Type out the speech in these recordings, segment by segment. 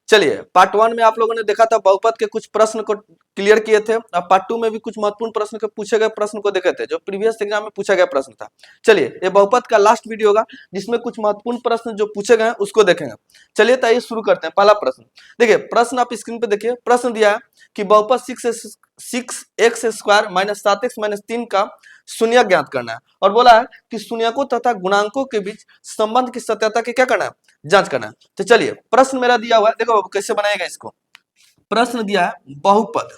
चलिए पार्ट 1 में आप लोगों ने देखा था बहुपद के कुछ प्रश्न को क्लियर किए थे। अब पार्ट 2 में भी कुछ महत्वपूर्ण प्रश्न के पूछे गए प्रश्न को देखे थे जो प्रीवियस एग्जाम में पूछा गया प्रश्न था। चलिए ये बहुपद का लास्ट वीडियो होगा जिसमें कुछ महत्वपूर्ण प्रश्न जो पूछे गए हैं उसको देखेंगे। चलिए तो आइए शुरू करते हैं। पहला प्रश्न देखिए, प्रश्न आप स्क्रीन पे देखिए। प्रश्न दिया है कि बहुपद 6x² माइनस 7x माइनस 3 का शून्य ज्ञात करना है और बोला है कि शून्यकों तथा गुणांकों के बीच संबंध की सत्यता की क्या करना है, जांच करना है। तो चलिए प्रश्न मेरा दिया हुआ है, देखो बाबू कैसे बनाएगा इसको। प्रश्न दिया है बहुपद,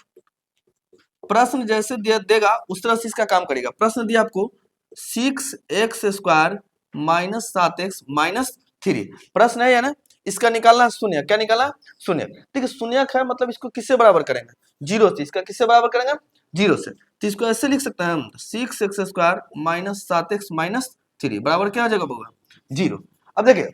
प्रश्न जैसे देगा उस तरह से इसका काम करेगा। प्रश्न दिया आपको 6x² माइनस 7x माइनस 3, प्रश्न है ना, इसका निकालना है शून्य। क्या निकालना? शून्य। ठीक है, शून्य है मतलब इसको किससे बराबर करेंगे? जीरो से। इसका किससे बराबर करेंगे? जीरो से। तो इसको ऐसे लिख सकते हैं हम 6x² माइनस 7x माइनस 3 बराबर क्या हो जाएगा बाबू? जीरो। अब देखिए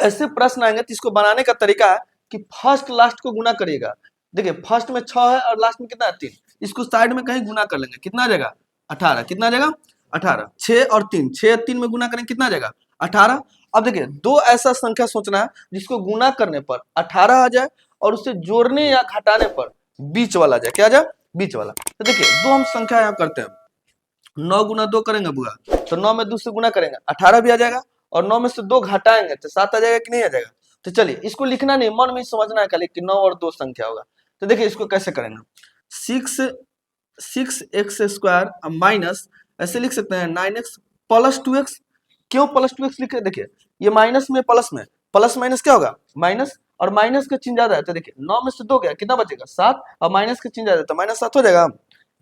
ऐसे प्रश्न आएंगे तो इसको बनाने का तरीका है कि फर्स्ट लास्ट को गुना करिएगा। देखिए फर्स्ट में 6 है और लास्ट में कितना है? 3। इसको साइड में कहीं गुना कर लेंगे, कितना आ जाएगा? 18। कितना आ जाएगा? 18। 6 और 3, 6 3 में गुना करेंगे कितना आ जाएगा? 18। अब देखिए दो ऐसा संख्या सोचना है जिसको गुना करने पर 18 आ जाए और उससे जोड़ने या घटाने पर बीच वाला आ जाए। क्या आ जाए? बीच वाला। तो देखिए दो हम संख्या यहाँ करते हैं, 9 गुना 2 करेंगे बुआ तो 9 में 2 से गुना करेंगे 18 भी आ जाएगा और 9 में से 2 घटाएंगे तो 7 आ जाएगा कि नहीं आ जाएगा? तो चलिए इसको लिखना नहीं, मन में समझना है खाली कि 9 और 2 संख्या होगा। तो देखिए इसको कैसे करेंगे, 6x² माइनस ऐसे लिख सकते हैं 9x प्लस 2x। क्यों प्लस 2x लिखे? देखिए ये माइनस में प्लस माइनस क्या होगा? माइनस, और माइनस का चिन्ह ज्यादा है तो देखिए 9 में से 2 गया कितना बचेगा? 7, और माइनस का चिन्ह ज्यादा है तो माइनस 7 हो जाएगा।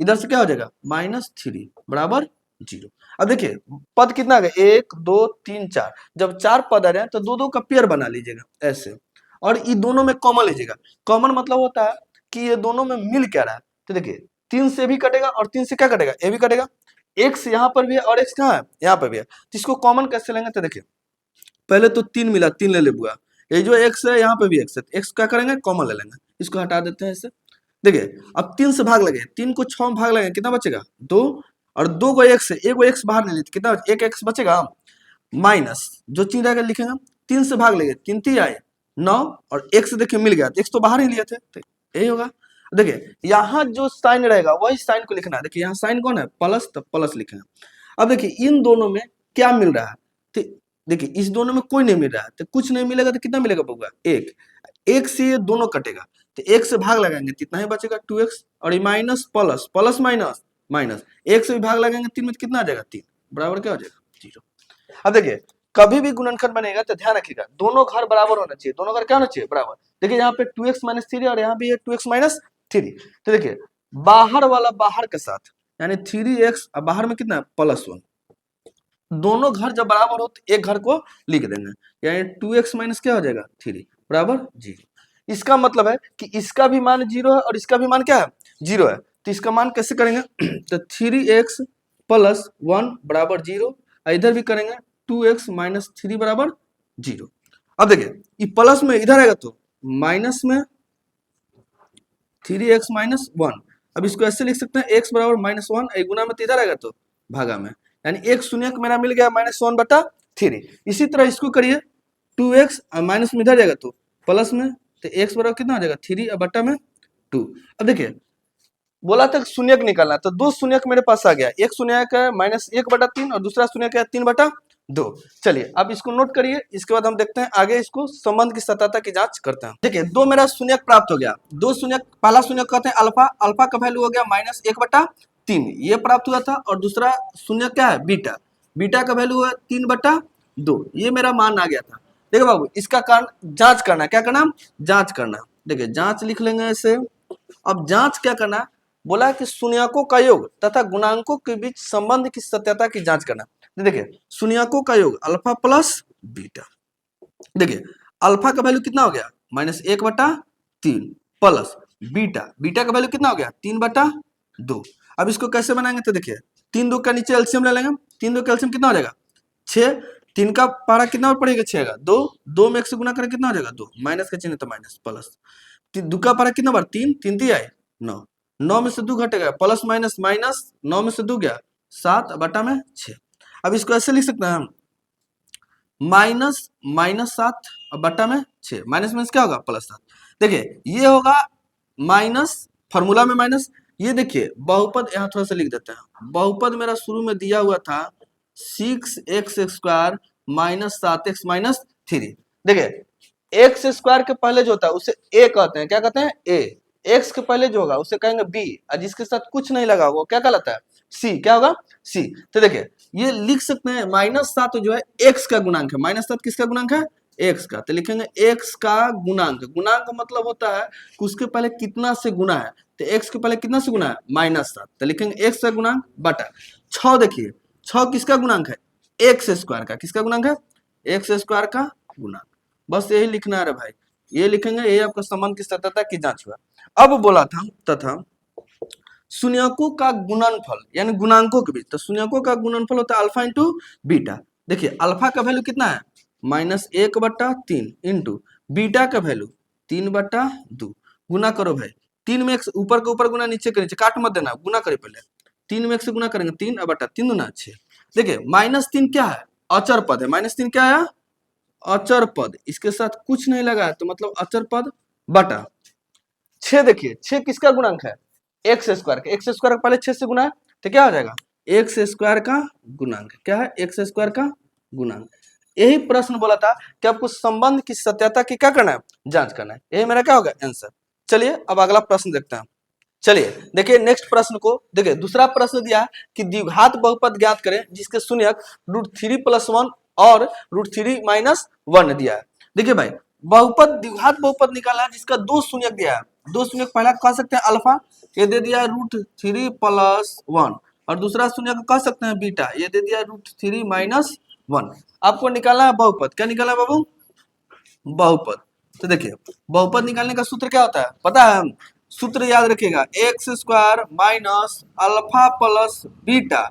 इधर से क्या हो जाएगा? -3 बराबर 0। अब देखिए पद कितना आ गया? 1 2 3 4। जब 4 पद आ रहे हैं तो दो दो का पेयर बना लीजिएगा ऐसे, और ये दोनों में कॉमन लीजिएगा। कॉमन मतलब होता है कि ये दोनों में मिल क्या रहा है। तो देखिए 3 से भी कटेगा और 3 से क्या कटेगा? ये भी कटेगा। x यहाँ पर भी है और x कहाँ है? यहाँ पर भी है। तो इसको कॉमन कैसे लेंगे? तो देखिए पहले तो 3 मिला, 3 ले ले बुआ। ये जो x है यहाँ पे भी x है, x क्या करेंगे? कॉमन ले लेंगे। इसको हटा देते हैं ऐसे। देखिए अब 3 से भाग लगे, 3 को 6 में भाग लगे कितना बचेगा? 2, और 2 को x से, एक को x बाहर ले लीजिए कितना? एक x बचेगा माइनस जो चीज आगे लिखेंगे 3 से भाग लेंगे, 3 3 आए 9, और x देखिए मिल गया, x तो बाहर ही लिए थे तो यही होगा। देखिए यहाँ जो साइन रहेगा वही साइन को लिखना है। देखिए यहाँ साइन कौन है? प्लस, तो प्लस लिखेंगे। अब देखिए इन दोनों में क्या मिल रहा है? तो देखिए इस दोनों में कोई नहीं मिल रहा है तो कुछ नहीं मिलेगा तो कितना मिलेगा बउआ? 1। 1 से ये दोनों कटेगा तो 1 से भाग लगाएंगे कितना ही बचेगा? 2x, और ये minus plus, plus minus minus, 1 से भी भाग लगाएंगे 3 में तो कितना आ जाएगा? 3 बराबर क्या हो जाएगा? 0। अब देखिए कभी भी गुणनखंड बनेगा तो ध्यान रखिएगा दोनों घर बराबर होना चाहिए। दोनों घर क्या होना चाहिए? बराबर। देखिए यहाँ पे 2x माइनस 3 और यहाँ भी है 2x माइनस 3। तो देखिए बाहर वाला बाहर के साथ यानी 3x, और बाहर में कितना? +1। दोनों घर जब बराबर हो तो एक घर को लिख देंगे, यानी 2x माइनस क्या हो जाएगा? 3 बराबर 0। इसका मतलब है कि इसका भी मान 0 है और इसका भी मान क्या है? 0 है। तो इसका मान कैसे करेंगे? तो 3x + 1 बराबर 0, इधर भी करेंगे 2x माइनस 3 बराबर 0। अब देखिए ये प्लस में इधर आएगा तो माइनस में 3x माइनस 1। अब इसको ऐसे लिख सकते हैं x बराबर -1, गुना में तो इधर आएगा तो भागा में, यानी एक शून्य मेरा मिल गया -1/3। इसी तरह इसको करिए 2x माइनस में इधर जाएगा तो प्लस में, तो x बराबर कितना हो जाएगा? 3 और बट्टा में 2। अब देखिए बोला था शून्यक निकालना, तो दो शून्यक मेरे पास आ गया। एक शून्यक है -1/3 और दूसरा शून्यक है 3/2। चलिए अब इसको नोट करिए, इसके बाद हम देखते हैं आगे इसको संबंध की सत्यता की जांच करते हैं। देखिए दो मेरा शून्यक प्राप्त हो गया। दो शून्यक, पहला शून्यक कहते हैं अल्फा, अल्फा का वैल्यू हो गया -1/3 ये प्राप्त हुआ था, और दूसरा शून्यक क्या है? बीटा, बीटा का वैल्यू है 3/2 ये मेरा मान आ गया था। देखो बाबू इसका कारण जांच करना, क्या करना? जांच करना। देखिए जांच लिख लेंगे ऐसे। अब जांच क्या करना? बोला कि शून्यकों का योग तथा गुणांकों के बीच संबंध की सत्यता की जांच करना। देखिए शून्यकों का योग अल्फा प्लस बीटा। देखिए अल्फा का वैल्यू कितना हो गया? -1/3 प्लस बीटा, बीटा का वैल्यू कितना हो गया? 3/2। अब इसको कैसे बनाएंगे? तो देखिए 3 2 का नीचे एलसीएम ले लेंगे। 3 2 का एलसीएम कितना हो जाएगा? 6। 3 का पारा कितना पड़ेगा? 6 का 2, 2 में 1 से गुना करें कितना हो जाएगा? 2, माइनस का चिन्ह तो माइनस प्लस। 2 का पारा कितना बार? 3, 3 3 आए 9, 9 में से 2 घटेगा प्लस माइनस माइनस, 9 में से 2 गया 7 बटा में 6। अब इसको ऐसे लिख सकते हैं हम माइनस माइनस 7 और बट्टा में 6, माइनस माइनस क्या होगा +7। देखिए ये होगा माइनस, फॉर्मूला में माइनस, ये देखिए बहुपद यहाँ थोड़ा सा लिख देते हैं। बहुपद मेरा शुरू में दिया हुआ था 6x² माइनस 7x माइनस 3। देखिए एक्स स्क्वायर के पहले जो होता है उसे ए कहते हैं, क्या कहते हैं ए। एक्स के पहले जो होगा उसे कहेंगे बी, और जिसके साथ कुछ नहीं लगा होगा क्या कहलाता है सी। क्या होगा सी। तो देखिए ये लिख सकते हैं -7 जो है एक्स का गुणांक है। -7 किसका गुणांक है एक्स का, तो लिखेंगे एक्स का गुणांक। गुणांक का मतलब होता है कि उसके पहले कितना से गुना है, तो एक्स के पहले कितना से गुना है -7, तो लिखेंगे एक्स का गुणांक बटा 6। देखिए 6 किसका गुणांक है एक्स स्क्वायर का। किसका गुणांक है एक्स स्क्वायर का गुणांक। बस यही लिखना है भाई, ये लिखेंगे, यही आपका संबंध की सत्यता की जांच हुआ। अब बोला था तथा शून्यकों का गुणनफल यानी गुणांकों के बीच, तो शून्यकों का गुणनफल होता है अल्फा इंटू बीटा। देखिए अल्फा का वैल्यू कितना है -1/3 इंटू बीटा का वैल्यू 3/2। गुना करो भाई, 3 में x ऊपर के ऊपर गुना, नीचे के नीचे, काट मत देना, गुना करिए पहले। 3 में x से गुना करेंगे 3/3 दूना 6। देखिए -3 क्या है अचर पद है। -3 क्या है अचर पद, इसके साथ कुछ नहीं लगा है तो मतलब अचर पद बटा 6। देखिए 6 किसका गुणांक है एक्स स्क्वायर का। एक्स स्क्वायर का पहले 6 से गुना है तो क्या हो जाएगा एक्स स्क्वायर का गुणांक। क्या है एक्स स्क्वायर का गुणांक। यही प्रश्न बोला था कि आपको संबंध की सत्यता की क्या करना है जांच करना है। यही मेरा क्या होगा आंसर। चलिए अब अगला प्रश्न देखते हैं। चलिए देखिए नेक्स्ट प्रश्न को देखिए, दूसरा प्रश्न दिया है कि द्विघात बहुपद ज्ञात करें जिसके शून्यक √3 + 1 और √3 - 1 दिया है। देखिए भाई बहुपद द्विघात बहुपद निकाला है जिसका 2 शून्यक दिया है। 2 शून्यक पहला कह सकते हैं अल्फा, ये दे दिया है √3 + 1, और दूसरा शून्यक कह सकते हैं बीटा, ये दे दिया है √3 - 1। आपको निकालना है बहुपद। क्या निकालना है बाबू बहुपद। तो देखिए बहुपद निकालने का सूत्र क्या होता है पता है, सूत्र याद रखिएगा x² minus alpha plus beta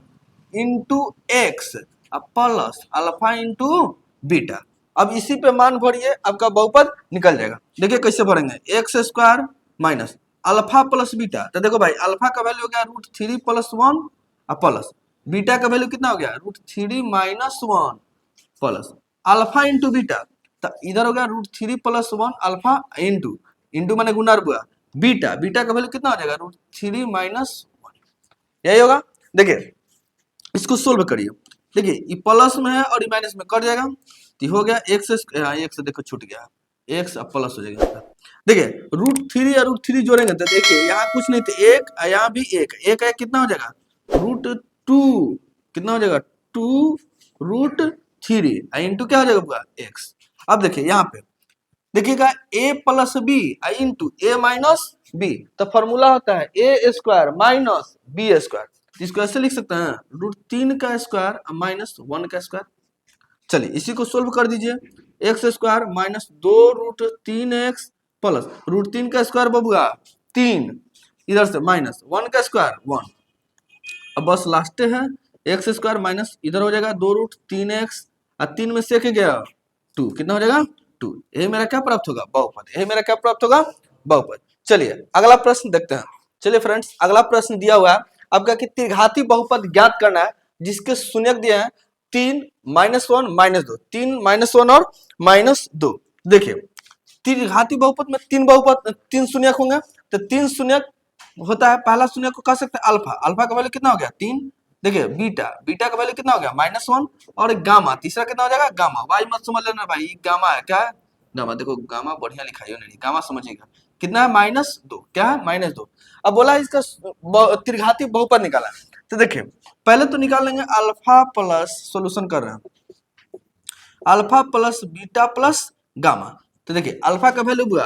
into x plus alpha into beta. अब इसी पे मान भरिए, आपका बहुपद निकल जाएगा। देखिए कैसे भरेंगे x² minus alpha plus beta, तो देखो भाई अल्फा का वैल्यू हो गया √3 + 1 प्लस बीटा का वैल्यू कितना हो गया √3 - 1 प्लस अल्फा इंटू बीटा, तो इधर हो गया √3 + 1 अल्फा इंटू इंटू माने गुना हुआ बीटा, बीटा का वैल्यू कितना हो जाएगा √3 - 1, यही होगा। देखिए इसको सोल्व करिए। देखिए ये प्लस में है और ये माइनस में कट जाएगा, तो हो गया x देखो छूट गया x अब प्लस हो जाएगा। देखिए √3 या √3 जोड़ेंगे तो देखिए यहाँ कुछ नहीं तो एक, यहाँ भी एक एक कितना हो जाएगा √2, कितना हो जाएगा 2√3 इंटू क्या हो जाएगा पूरा x। अब देखिए यहाँ पे देखिएगा a + b into a - b, तो फॉर्मूला होता है a² माइनस b²। इसको ऐसे लिख सकते हैं √3 का स्क्वायर -1 का स्क्वायर। चलिए इसी को सोल्व कर दीजिए, x² माइनस 2√3x प्लस √3 का स्क्वायर बबुआ 3, इधर से माइनस 1 का स्क्वायर 1। अब बस लास्ट है x² माइनस इधर हो जाएगा 2√3x और 3 में से गया 2, कितना हो जाएगा 2। यही मेरा क्या प्राप्त होगा बहुपद। यही मेरा क्या प्राप्त होगा बहुपद। चलिए अगला प्रश्न देखते हैं। चलिए फ्रेंड्स अगला प्रश्न दिया हुआ है आपका कि त्रिघाती बहुपद ज्ञात करना है जिसके शून्यक दिए हैं 3 - 1 -2, 3 - 1 और -2। देखिए त्रिघाती बहुपद में तीन शून्यक होंगे, तो 3 शून्यक होता है। पहला शून्यक को कह सकते हैं अल्फा, अल्फा का वैल्यू कितना हो गया 3। देखिए बीटा, बीटा का वैल्यू कितना हो गया -1, और गामा तीसरा कितना हो जाएगा गामा। वाई मत समझ लेना भाई, गामा है क्या है गामा। देखो गामा बढ़िया लिखाई हो नहीं, गामा समझिएगा कितना है -2। क्या है -2। अब बोला इसका त्रिघाती बहुपद निकाला, तो देखिए पहले तो निकाल लेंगे अल्फा प्लस, सोल्यूशन कर रहे हैं alpha plus beta plus gamma. तो देखिए अल्फा का वैल्यू हुआ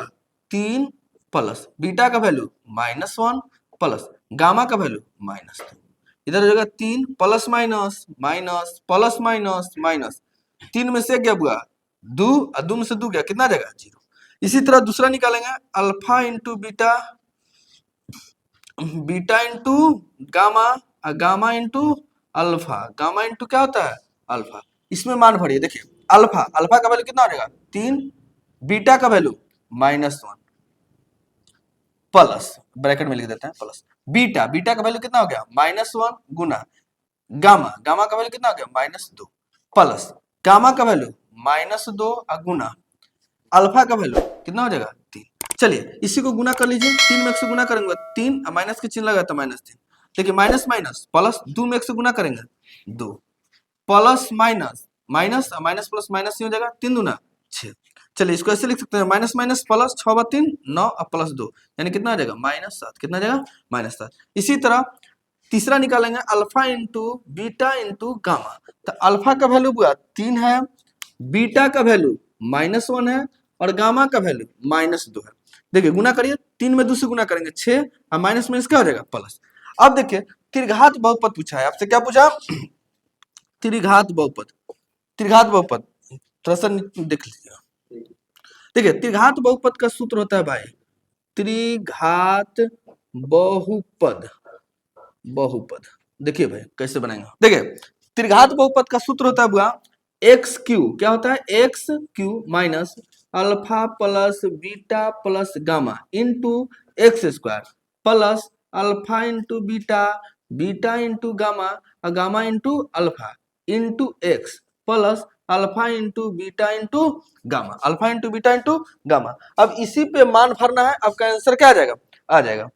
3 प्लस बीटा का वैल्यू -1 प्लस गामा का वैल्यू -2। इधर हो जाएगा 3 plus minus minus plus minus minus, 3 में से क्या हुआ 2 और 2 में से 2 गया कितना जाएगा 0। इसी तरह दूसरा निकालेंगे alpha into beta, beta into gamma, gamma into alpha, gamma into क्या होता है अल्फा। इसमें मान भरिए। देखिए अल्फा, अल्फा का वैल्यू कितना हो जाएगा 3, बीटा का वैल्यू -1 प्लस ब्रैकेट में लिख देते हैं प्लस बीटा, बीटा का वैल्यू कितना हो गया -1 गुना गामा, गामा का वैल्यू कितना हो गया -2 प्लस गामा का वैल्यू -2 और गुना अल्फा का वैल्यू कितना हो जाएगा 3। चलिए इसी को गुना कर लीजिए, 3 में 1 से गुना करेंगे 3 और माइनस के चिन्ह लगा तो -3। देखिए माइनस माइनस प्लस 2 में 1 से गुना करेंगे 2 प्लस माइनस माइनस और माइनस प्लस माइनस ही हो जाएगा 3 दूना 6। चलिए इसको ऐसे लिख सकते हैं माइनस माइनस प्लस 6 व 3 9 और प्लस 2 यानी कितना आ जाएगा -7। कितना आ जाएगा -7। इसी तरह तीसरा निकालेंगे alpha into beta into gamma. तो अल्फा का वैल्यू बुआ 3 है, बीटा का वैल्यू -1 है और गामा का वैल्यू -2 है। देखिए गुना करिए, 3 में 2 से गुना करेंगे 6 और माइनस माइनस क्या हो जाएगा प्लस। अब देखिए त्रिघात बहुपद पूछा है आपसे, क्या पूछा त्रिघात बहुपद। त्रिघात बहुपद थोड़ा सा देख लीजिए। देखिए त्रिघात बहुपद का सूत्र होता है भाई त्रिघात बहुपद। बहुपद देखिए भाई कैसे बनाएंगे। देखिए त्रिघात बहुपद का सूत्र होता है बुआ एक्स क्यू, क्या होता है x Q minus alpha plus beta plus gamma into x square plus alpha into beta beta into gamma और gamma into alpha into x plus alpha into beta into gamma alpha into beta into gamma. अब इसी पे मान भरना है, आपका answer क्या आ जाएगा आ जाएगा।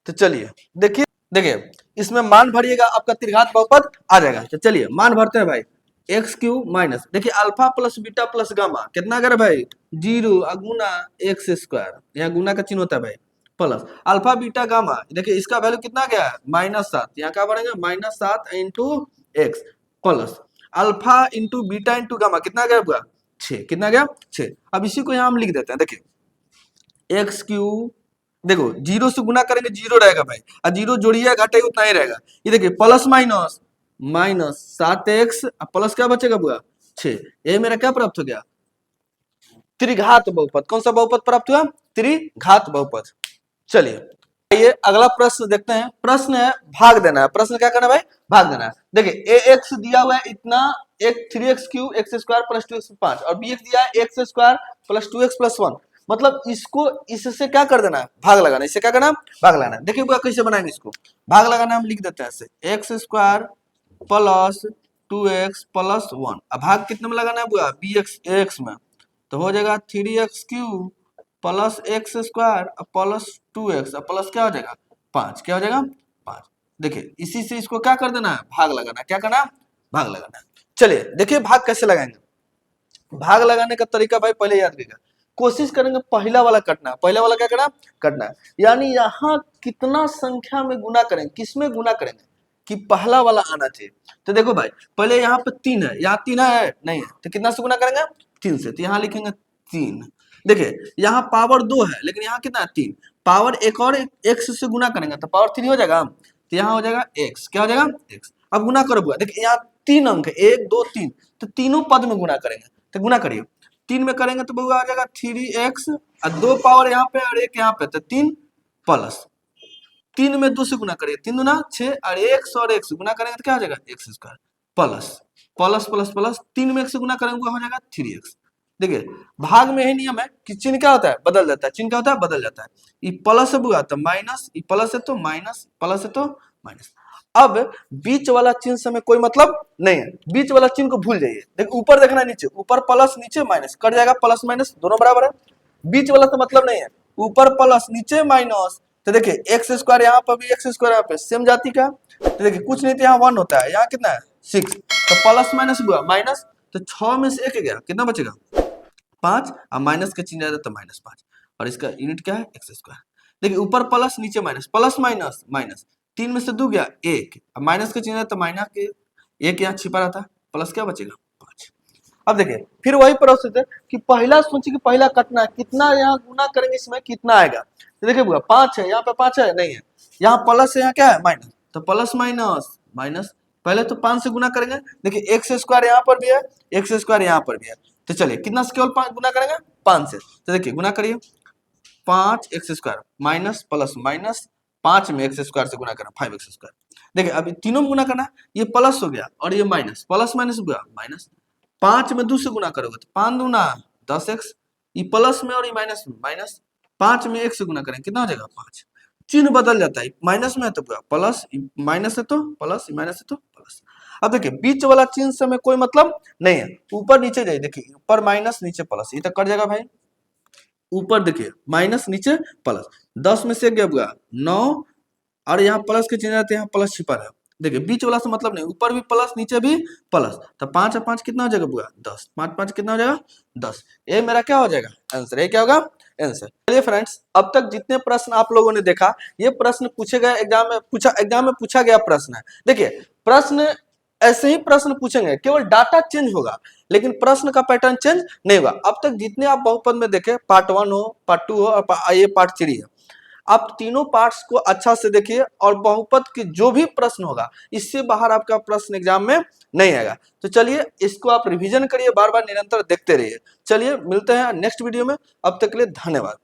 तो चलिए देखिए देखिए इसमें मान भरिएगा आपका त्रिघात बहुपद आ जाएगा। तो चलिए मान भरते हैं भाई एक्स क्यू माइनस देखिए alpha plus beta plus gamma कितना करे भाई 0 गुना एक्स स्क्वायर, यहाँ गुना का चिन्ह होता है भाई प्लस अल्फा बीटा गामा देखिए इसका वैल्यू कितना गया -7, यहाँ क्या बढ़ेंगे -7 into x plus alpha into beta into gamma कितना गया हुआ 6। कितना गया 6। अब इसी को यहाँ हम लिख देते हैं। देखिए एक्स क्यू देखो 0 से गुना करेंगे 0 रहेगा भाई और 0 जोड़िए घटाइए उतना ही रहेगा। ये देखिए प्लस माइनस -7x प्लस क्या बचेगा बुआ 6। ये मेरा क्या प्राप्त हो गया त्रिघात बहुपद। कौन सा बहुपद प्राप्त हुआ त्रिघात बहुपद। चलिए ये अगला प्रश्न देखते हैं। प्रश्न है भाग देना है। प्रश्न क्या करना है भाई भाग देना है। देखिए ax दिया हुआ है इतना एक 3x Q x square plus 2x 5 और bx दिया है x square plus 2x plus 1 मतलब इसको इससे क्या कर देना है भाग लगाना। इससे क्या करना भाग लगाना है। देखिए बुआ कैसे बनाएंगे इसको भाग लगाना हम लिख देते हैं ऐसे x square plus 2x plus 1 अब भाग कितने में लगाना है बुआ bx में तो हो जाएगा 3x Q plus x square plus 2x plus क्या हो जाएगा 5। क्या हो जाएगा 5। देखिए इसी से इसको क्या कर देना है भाग लगाना। क्या करना भाग लगाना। चलिए देखिए भाग कैसे लगाएंगे। भाग लगाने का तरीका भाई पहले याद रखिएगा, कोशिश करेंगे पहला वाला कटना। पहला वाला क्या करना कटना यानी यहाँ कितना संख्या में गुना करेंगे किसमें गुना करेंगे कि पहला वाला आना चाहिए। तो देखो भाई पहले यहाँ पे 3 है, यहाँ 3 है नहीं है तो कितना से गुना करेंगे 3 से। तो यहाँ लिखेंगे 3। देखिए यहाँ पावर 2 है लेकिन यहाँ कितना है 3 पावर एक और x से गुना करेंगे तो पावर 3 हो जाएगा। तो यहाँ हो जाएगा x। क्या हो जाएगा x। अब गुना करो बुआ देखिए यहाँ 3 अंक है 1 2 3 तो तीनों पद में गुना करेंगे। तो गुना करिए 3 में करेंगे तो बुआ आ जाएगा 3x और 2 पावर यहाँ पे और 1 यहाँ पे तो 3 प्लस 3 में 2 से गुना करिए 3 दूना 6 और 1 और 1 से गुना करेंगे तो क्या हो जाएगा x square plus plus plus plus 3 में 1 से गुना करेंगे हो जाएगा 3x। देखिए भाग में ही नियम है कि चिन्ह क्या होता है बदल जाता है। चिन्ह क्या होता है बदल जाता है। ये प्लस है बुआ तो माइनस, ये प्लस है तो माइनस, प्लस है तो माइनस। अब बीच वाला चिन्ह से हमें कोई मतलब नहीं है, बीच वाला चिन्ह को भूल जाइए। देखिए ऊपर देखना नीचे, ऊपर प्लस नीचे माइनस कट जाएगा प्लस माइनस दोनों बराबर है। बीच वाला तो मतलब नहीं है, ऊपर प्लस नीचे माइनस। तो देखिए एक्स स्क्वायर यहाँ पर भी एक्स स्क्वायर यहाँ पे सेम जाति का। तो देखिए कुछ नहीं तो यहाँ 1 होता है, यहाँ कितना है 6 तो प्लस माइनस हुआ माइनस तो 6 में से 1 गया कितना बचेगा 5 और माइनस का चिन्ह आता तो -5 और इसका यूनिट क्या है एक्स स्क्वायर। देखिए ऊपर प्लस नीचे माइनस प्लस माइनस माइनस 3 में से 2 गया 1 और माइनस का चिन्ह तो माइनस के 1 यहाँ छिपा रहता प्लस क्या बचेगा 5। अब देखिए फिर वही प्रोसेस है कि पहला सोचिए कि पहला कटना है कितना यहाँ गुना करेंगे इसमें कितना आएगा। तो देखिए बुआ 5 है यहाँ पे 5 है नहीं है, यहाँ प्लस है यहाँ क्या है माइनस तो प्लस माइनस माइनस पहले तो 5 से गुना करेंगे। देखिए एक्स स्क्वायर यहाँ पर भी है एक्स स्क्वायर यहाँ पर भी है तो चलिए कितना से केवल 5 गुना करेंगे 5 से। तो देखिए गुना करिए 5 x square minus plus minus 5 में एक्स स्क्वायर से गुना करना 5x स्क्वायर। देखिए अभी तीनों में गुना करना ये प्लस हो गया और ये माइनस प्लस माइनस हो गया माइनस 5 में 2 से गुना करोगे तो 5 दूना 10x ये प्लस में और ये माइनस में माइनस 5 में 1 से गुना करेंगे कितना हो जाएगा 5। चिन्ह बदल जाता है माइनस में है तो प्लस माइनस है तो प्लस माइनस है तो प्लस। अब देखिए बीच वाला चिन्ह से हमें कोई मतलब नहीं है, ऊपर नीचे जाइए, देखिए ऊपर माइनस नीचे प्लस, ये तो कट जाएगा भाई। ऊपर देखिए माइनस नीचे प्लस, 10 में से गया 9, और यहाँ प्लस के चिन्ह रहते हैं, यहाँ प्लस छिपा है। देखिए बीच वाला से मतलब नहीं, ऊपर भी प्लस नीचे भी प्लस, तो 5 और 5 कितना हो जाएगा बुआ 10, 5 5 कितना हो जाएगा 10। ये मेरा क्या हो जाएगा आंसर, ये क्या होगा आंसर। चलिए फ्रेंड्स, अब तक जितने प्रश्न आप लोगों ने देखा, ये प्रश्न पूछे गए एग्जाम में पूछा गया प्रश्न है। देखिए प्रश्न ऐसे ही प्रश्न पूछेंगे, केवल डाटा चेंज होगा लेकिन प्रश्न का पैटर्न चेंज नहीं होगा। अब तक जितने आप बहुपद में देखे, पार्ट 1 हो, पार्ट 2 हो और ये पार्ट 3 है, आप तीनों पार्ट्स को अच्छा से देखिए और बहुपद के जो भी प्रश्न होगा इससे बाहर आपका प्रश्न एग्जाम में नहीं आएगा। तो चलिए इसको आप रिवीजन करिए, बार बार निरंतर देखते रहिए। चलिए मिलते हैं नेक्स्ट वीडियो में, अब तक के लिए धन्यवाद।